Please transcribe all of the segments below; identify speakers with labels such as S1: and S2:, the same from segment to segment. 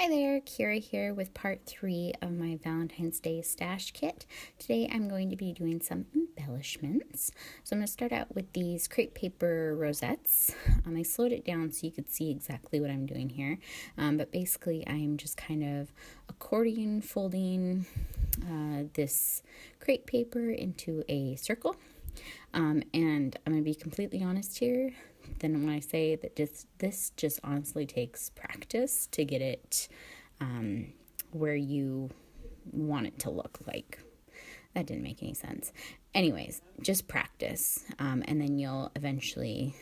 S1: Hi there, Kira here with part 3 of my Valentine's Day stash kit. Today I'm going to be doing some embellishments. So I'm going to start out with these crepe paper rosettes. I slowed it down so you could see exactly what I'm doing here. But basically I'm just kind of accordion folding this crepe paper into a circle. And I'm going to be completely honest here. Then when I say that this just honestly takes practice to get it where you want it to look like. That didn't make any sense. Anyways, just practice, and then you'll eventually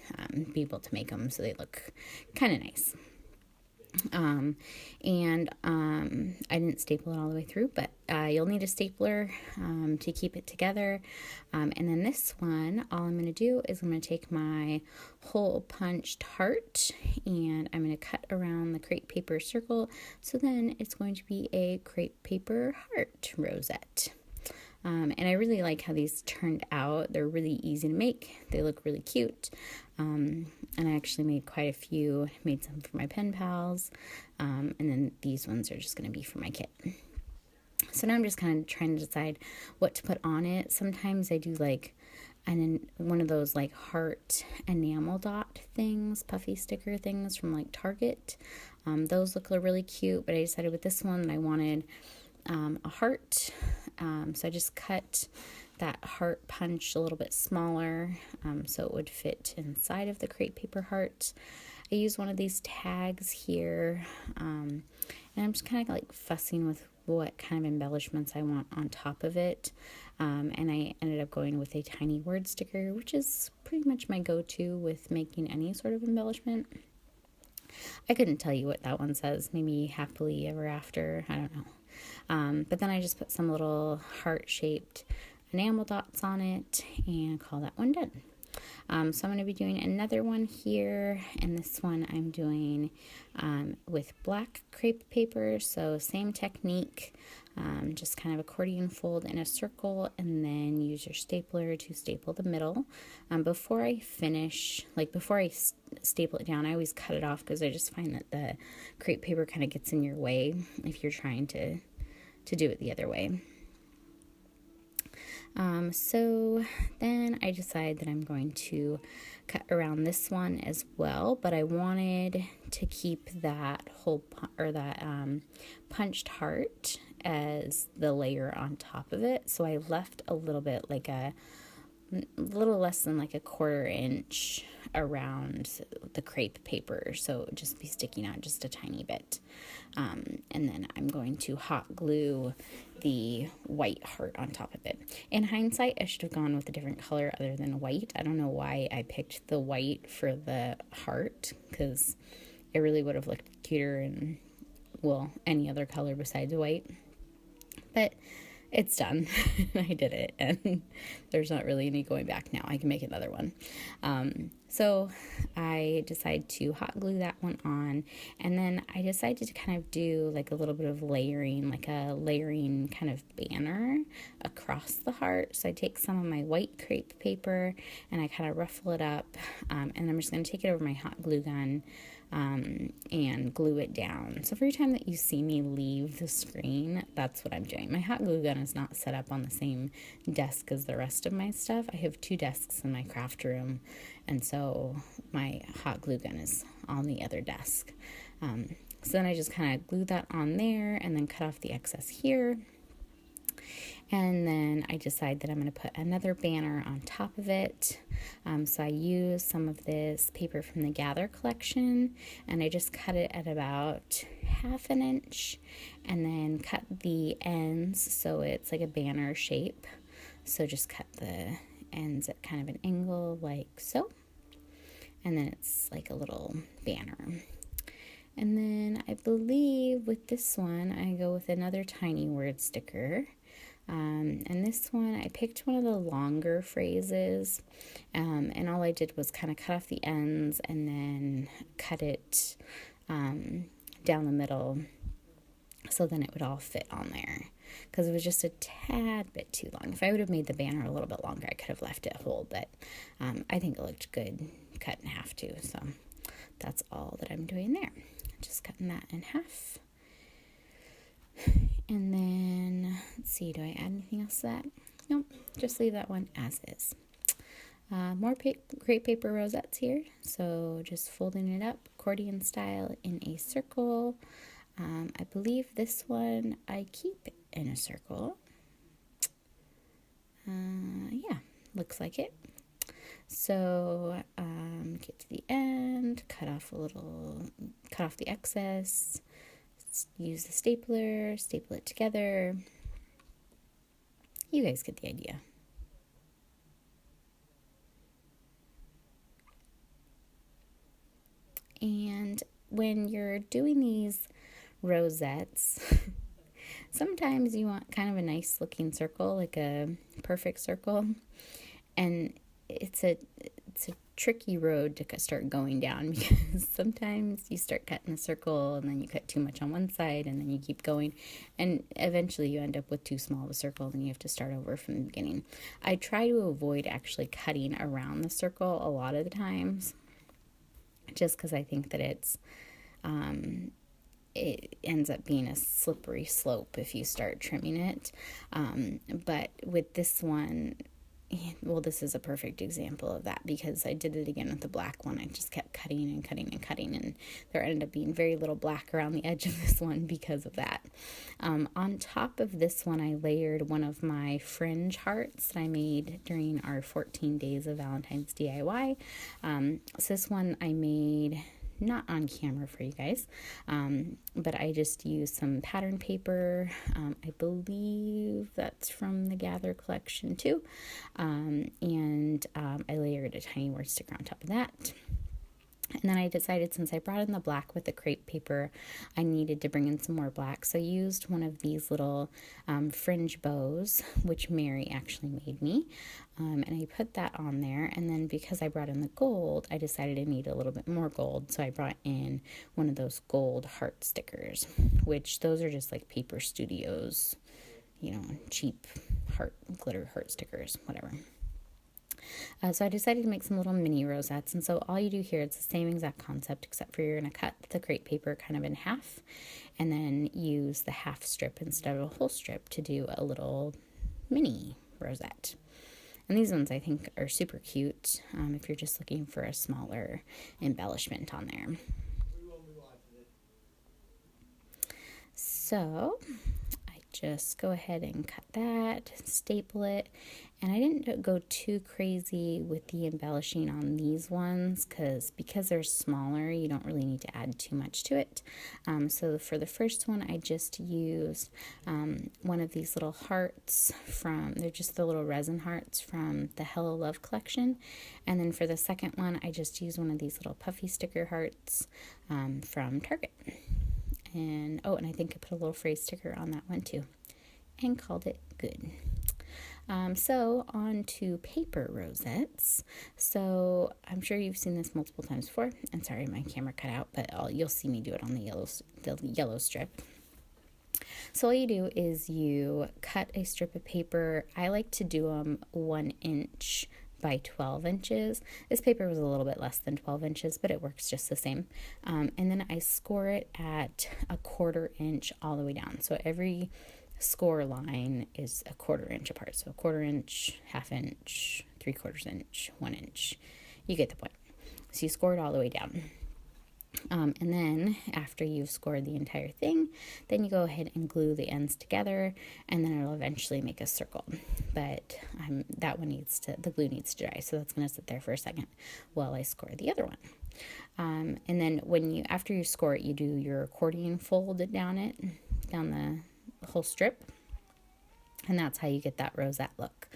S1: be able to make them so they look kind of nice. I didn't staple it all the way through, but you'll need a stapler to keep it together. And then this one, all I'm going to do is I'm going to take my hole punched heart and I'm going to cut around the crepe paper circle. So then it's going to be a crepe paper heart rosette. And I really like how these turned out. They're really easy to make. They look really cute. And I actually made quite a few. Made some for my pen pals. And then these ones are just going to be for my kit. So now I'm just kind of trying to decide what to put on it. Sometimes I do like one of those like heart enamel dot things, puffy sticker things from like Target. Those look really cute, but I decided with this one that I wanted a heart. So I just cut that heart punch a little bit smaller so it would fit inside of the crepe paper heart. I use one of these tags here, and I'm just kind of like fussing with what kind of embellishments I want on top of it. And I ended up going with a tiny word sticker, which is pretty much my go-to with making any sort of embellishment. I couldn't tell you what that one says. Maybe happily ever after. I don't know. But then I just put some little heart-shaped enamel dots on it and call that one done. So I'm going to be doing another one here, and this one I'm doing with black crepe paper. So same technique, just kind of accordion fold in a circle and then use your stapler to staple the middle. Before I finish, before I staple it down, I always cut it off because I just find that the crepe paper kind of gets in your way if you're trying to do it the other way. So then I decide that I'm going to cut around this one as well, but I wanted to keep that punched heart as the layer on top of it. So I left a little bit, like a little less than like a 1/4 inch around the crepe paper, so it would just be sticking out just a tiny bit. And then I'm going to hot glue the white heart on top of it. In hindsight, I should have gone with a different color other than white. I don't know why I picked the white for the heart, because it really would have looked cuter in, well, any other color besides white. But it's done. I did it, and there's not really any going back now. I can make another one. So I decided to hot glue that one on, and then I decided to kind of do like a little bit of layering, like a layering kind of banner across the heart. So I take some of my white crepe paper and I kind of ruffle it up, and I'm just going to take it over my hot glue gun and glue it down. So every time that you see me leave the screen, that's what I'm doing. My hot glue gun is not set up on the same desk as the rest of my stuff. I have 2 desks in my craft room, and so my hot glue gun is on the other desk. So then I just kind of glue that on there and then cut off the excess here. And then I decide that I'm going to put another banner on top of it. So I use some of this paper from the Gather collection, and I just cut it at about 1/2 inch and then cut the ends so it's like a banner shape. So just cut the ends at kind of an angle like so. And then it's like a little banner. And then I believe with this one, I go with another tiny word sticker. And this one, I picked one of the longer phrases, and all I did was kind of cut off the ends and then cut it down the middle so then it would all fit on there, because it was just a tad bit too long. If I would have made the banner a little bit longer, I could have left it whole, but I think it looked good cut in half too, so that's all that I'm doing there. Just cutting that in half. And then, let's see, do I add anything else to that? Nope, just leave that one as is. More crepe paper rosettes here. So just folding it up, accordion style in a circle. I believe this one I keep in a circle. Yeah, looks like it. So get to the end, cut off the excess, use the stapler, staple it together. You guys get the idea. And when you're doing these rosettes, sometimes you want kind of a nice looking circle, like a perfect circle. And it's a tricky road to start going down because sometimes you start cutting a circle and then you cut too much on one side and then you keep going and eventually you end up with too small of a circle and you have to start over from the beginning. I try to avoid actually cutting around the circle a lot of the times just because I think that it ends up being a slippery slope if you start trimming it. But with this one, well, this is a perfect example of that because I did it again with the black one. I just kept cutting and cutting and cutting, and there ended up being very little black around the edge of this one because of that. On top of this one, I layered one of my fringe hearts that I made during our 14 days of Valentine's DIY. So this one I made not on camera for you guys, but I just used some pattern paper. I believe that's from the Gather collection too, and I layered a tiny word sticker on top of that. And then I decided, since I brought in the black with the crepe paper, I needed to bring in some more black. So I used one of these little fringe bows, which Mary actually made me. And I put that on there. And then because I brought in the gold, I decided I need a little bit more gold. So I brought in one of those gold heart stickers, which those are just like Paper Studios, cheap glitter heart stickers, whatever. So I decided to make some little mini rosettes, and so all you do here, it's the same exact concept, except for you're going to cut the crepe paper kind of in half, and then use the half strip instead of a whole strip to do a little mini rosette. And these ones I think are super cute if you're just looking for a smaller embellishment on there. So just go ahead and cut that, staple it, and I didn't go too crazy with the embellishing on these ones because they're smaller, you don't really need to add too much to it. So for the first one, I just used one of these little hearts they're just the little resin hearts from the Hello Love collection, and then for the second one, I just used one of these little puffy sticker hearts from Target. And I think I put a little phrase sticker on that one too and called it good. So on to paper rosettes. So I'm sure you've seen this multiple times before. And sorry, my camera cut out, but you'll see me do it on the yellow strip. So all you do is you cut a strip of paper. I like to do them 1 inch by 12 inches. This paper was a little bit less than 12 inches, but it works just the same. And then I score it at 1/4 inch all the way down. So every score line is 1/4 inch apart. So 1/4 inch, 1/2 inch, 3/4 inch, 1 inch. You get the point. So you score it all the way down. And then after you've scored the entire thing, then you go ahead and glue the ends together, and then it'll eventually make a circle. But the glue needs to dry, so that's going to sit there for a second while I score the other one. And then after you score it, you do your accordion fold down the whole strip, and that's how you get that rosette look.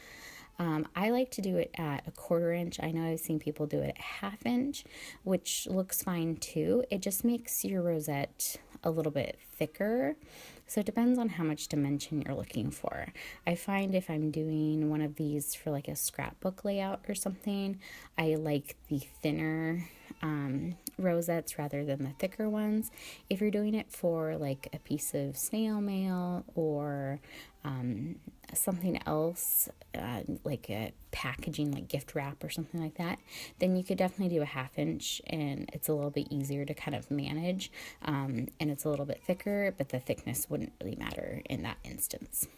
S1: I like to do it at 1/4 inch. I know I've seen people do it at 1/2 inch, which looks fine too. It just makes your rosette a little bit thicker. So it depends on how much dimension you're looking for. I find if I'm doing one of these for like a scrapbook layout or something, I like the thinner rosettes rather than the thicker ones. If you're doing it for like a piece of snail mail or something else, like a packaging, like gift wrap or something like that, then you could definitely do a 1/2 inch, and it's a little bit easier to kind of manage, and it's a little bit thicker, but the thickness wouldn't really matter in that instance.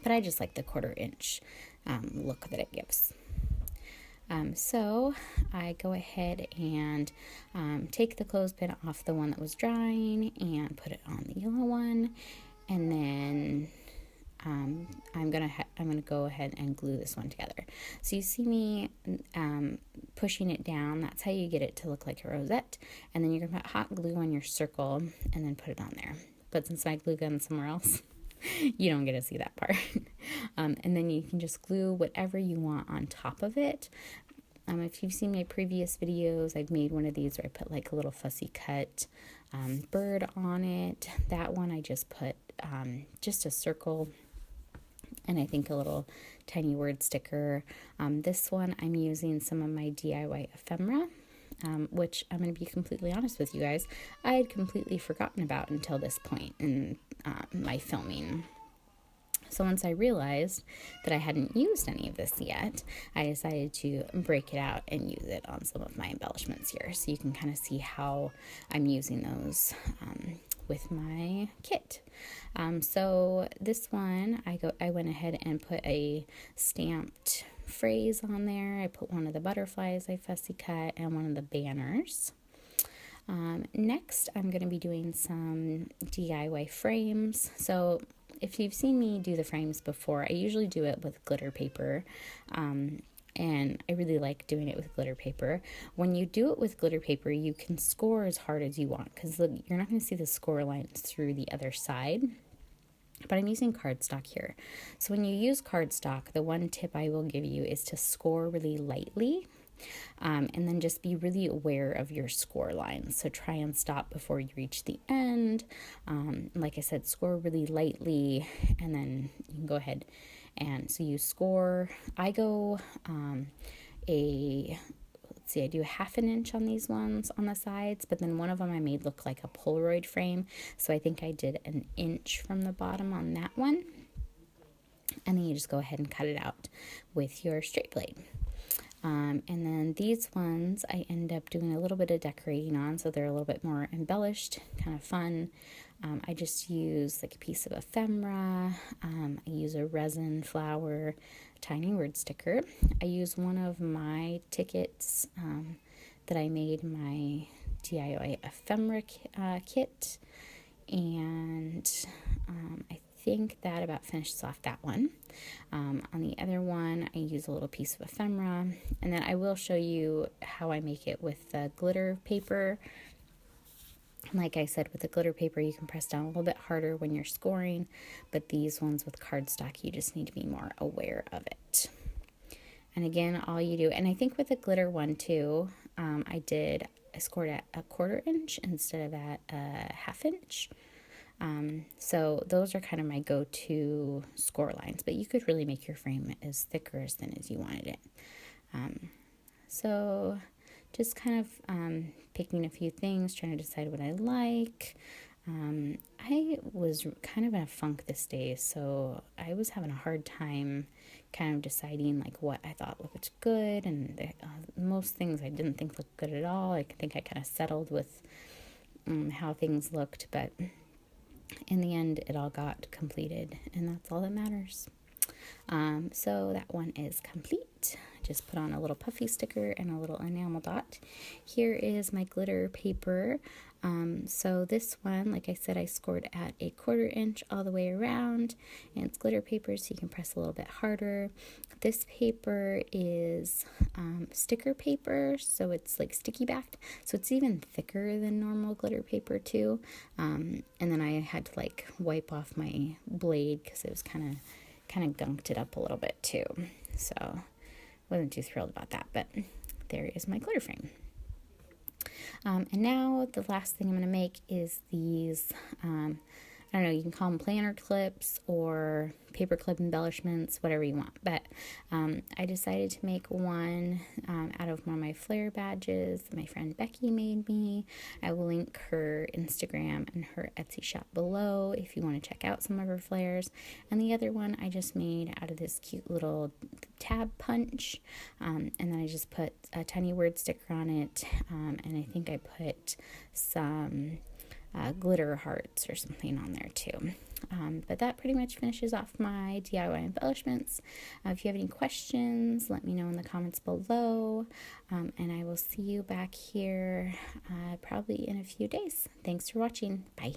S1: But I just like the 1/4 inch look that it gives. So I go ahead and take the clothespin off the one that was drying and put it on the yellow one, and then I'm gonna go ahead and glue this one together. So you see me pushing it down. That's how you get it to look like a rosette. And then you're gonna put hot glue on your circle and then put it on there. But since my glue gun's somewhere else, you don't get to see that part. And then you can just glue whatever you want on top of it. If you've seen my previous videos, I've made one of these where I put like a little fussy cut bird on it. That one I just put just a circle and I think a little tiny word sticker. This one I'm using some of my DIY ephemera, which I'm going to be completely honest with you guys, I had completely forgotten about until this point in my filming. So once I realized that I hadn't used any of this yet, I decided to break it out and use it on some of my embellishments here. So you can kind of see how I'm using those with my kit. So this one, I went ahead and put a stamped phrase on there. I put one of the butterflies I fussy cut and one of the banners. Next, I'm going to be doing some DIY frames. So if you've seen me do the frames before, I usually do it with glitter paper, and I really like doing it with glitter paper. When you do it with glitter paper, you can score as hard as you want, because you're not going to see the score lines through the other side. But I'm using cardstock here. So when you use cardstock, the one tip I will give you is to score really lightly. And then just be really aware of your score lines. So try and stop before you reach the end. Like I said, score really lightly, and then you can go ahead and so you score. I go I do a 1/2 inch on these ones on the sides, but then one of them I made look like a Polaroid frame. So I think I did 1 inch from the bottom on that one. And then you just go ahead and cut it out with your straight blade. And then these ones I end up doing a little bit of decorating on, so they're a little bit more embellished, kind of fun. I just use like a piece of ephemera. I use a resin flower, tiny word sticker. I use one of my tickets that I made my DIY ephemera kit, and I think that about finishes off that one. On the other one, I use a little piece of ephemera, and then I will show you how I make it with the glitter paper. Like I said, with the glitter paper, you can press down a little bit harder when you're scoring, but these ones with cardstock, you just need to be more aware of it. And again, all you do, and I think with the glitter one too, I scored at a 1/4 inch instead of at a 1/2 inch. So those are kind of my go-to score lines, but you could really make your frame as thick or as thin as you wanted it. So just kind of picking a few things, trying to decide what I like. I was kind of in a funk this day, so I was having a hard time kind of deciding like what I thought looked good, and most things I didn't think looked good at all. I think I kind of settled with how things looked, but in the end, it all got completed, and that's all that matters. So that one is complete. Just put on a little puffy sticker and a little enamel dot. Here is my glitter paper. So this one, like I said, I scored at a 1/4 inch all the way around, and it's glitter paper, so you can press a little bit harder. This paper is sticker paper, so it's like sticky backed, so it's even thicker than normal glitter paper too. And then I had to like wipe off my blade because it was kind of gunked it up a little bit too. So wasn't too thrilled about that, but there is my glitter frame. And now the last thing I'm going to make is these I don't know, you can call them planner clips or paper clip embellishments, whatever you want. But I decided to make one out of one of my flare badges that my friend Becky made me. I will link her Instagram and her Etsy shop below if you want to check out some of her flares. And the other one I just made out of this cute little tab punch. And then I just put a tiny word sticker on it. And I think I put some glitter hearts or something on there too. But that pretty much finishes off my DIY embellishments. If you have any questions, let me know in the comments below. And I will see you back here probably in a few days. Thanks for watching. Bye.